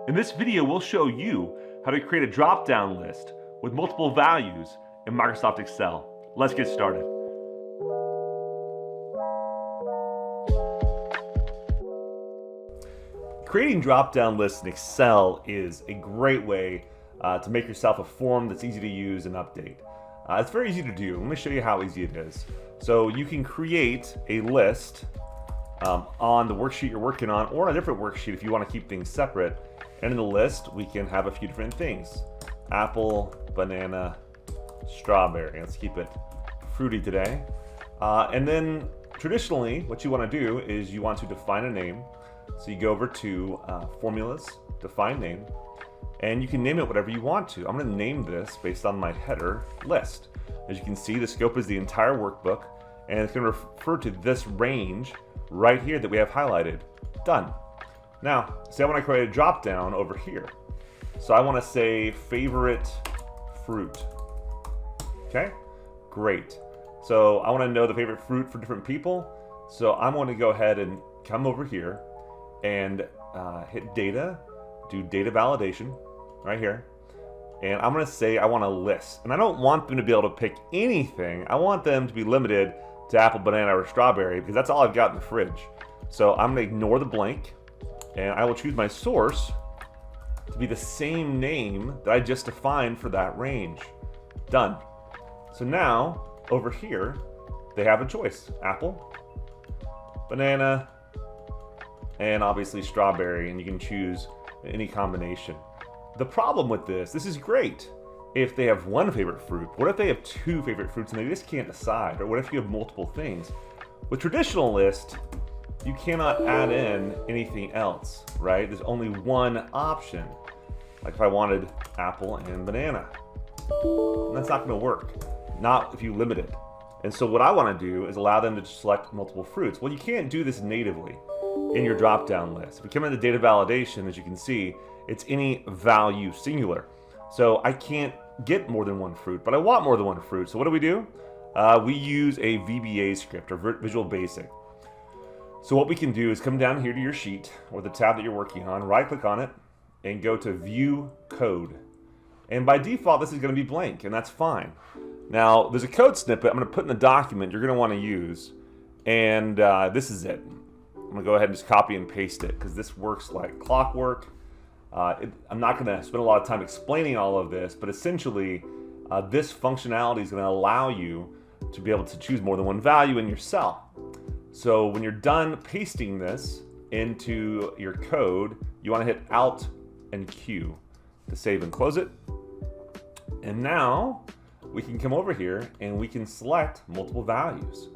In this video, we'll show you how to create a drop-down list with multiple values in Microsoft Excel. Let's get started. Creating drop-down lists in Excel is a great way to make yourself a form that's easy to use and update. It's very easy to do. Let me show you how easy it is. So you can create a list on the worksheet you're working on, or on a different worksheet if you want to keep things separate. And in the list, we can have a few different things. Apple, banana, strawberry. Let's keep it fruity today. And then traditionally, what you want to do is you want to define a name. So you go over to Formulas, Define Name, and you can name it whatever you want to. I'm going to name this based on my header list. As you can see, the scope is the entire workbook, and it's going to refer to this range right here that we have highlighted. Done. Now, say I want to create a drop down over here. So I want to say favorite fruit. Okay, great. So I want to know the favorite fruit for different people. So I'm going to go ahead and come over here and hit data, do data validation right here. And I'm going to say I want a list. And I don't want them to be able to pick anything. I want them to be limited to apple, banana, or strawberry because that's all I've got in the fridge. So I'm going to ignore the blank. And I will choose my source to be the same name that I just defined for that range. Done. So now, over here, they have a choice. Apple, banana, and obviously strawberry, and you can choose any combination. The problem with this is great if they have one favorite fruit. What if they have two favorite fruits and they just can't decide? Or what if you have multiple things? With traditional list, you cannot add in anything else, right? There's only one option. Like if I wanted apple and banana, that's not going to work. Not if you limit it. And so what I want to do is allow them to select multiple fruits. Well, you can't do this natively in your drop-down list. If we come into data validation, as you can see, it's any value singular. So I can't get more than one fruit, but I want more than one fruit. So what do? We use a VBA script, or Visual Basic. So what we can do is come down here to your sheet or the tab that you're working on, right click on it, and go to View Code. And by default, this is going to be blank, and that's fine. Now, there's a code snippet I'm going to put in the document you're going to want to use, and this is it. I'm going to go ahead and just copy and paste it because this works like clockwork. I'm not going to spend a lot of time explaining all of this, but essentially, this functionality is going to allow you to be able to choose more than one value in your cell. So when you're done pasting this into your code, you want to hit Alt and Q to save and close it. And now we can come over here and we can select multiple values.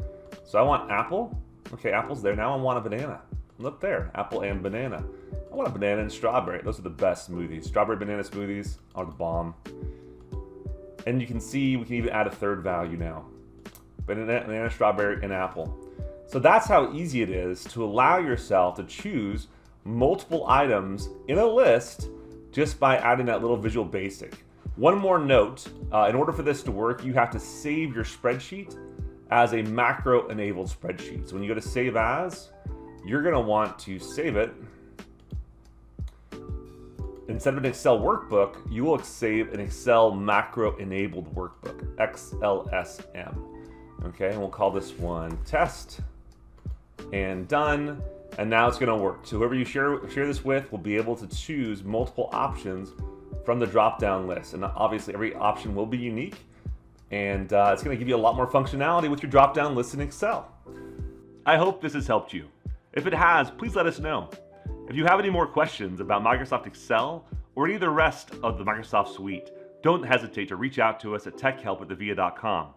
So I want apple. Okay, apple's there. Now I want a banana. Look there, apple and banana. I want a banana and strawberry. Those are the best smoothies. Strawberry banana smoothies are the bomb. And you can see we can even add a third value now. Banana, strawberry, and apple. So that's how easy it is to allow yourself to choose multiple items in a list just by adding that little Visual Basic. One more note, in order for this to work, you have to save your spreadsheet as a macro-enabled spreadsheet. So when you go to Save As, you're going to want to save it. Instead of an Excel workbook, you will save an Excel macro-enabled workbook, XLSM. Okay, and we'll call this one Test. And done, and now it's going to work. So whoever you share this with will be able to choose multiple options from the drop-down list, and obviously every option will be unique, and it's going to give you a lot more functionality with your drop-down list in Excel. I hope this has helped you. If it has, please let us know. If you have any more questions about Microsoft Excel or any of the rest of the Microsoft suite, don't hesitate to reach out to us at techhelp@thevia.com.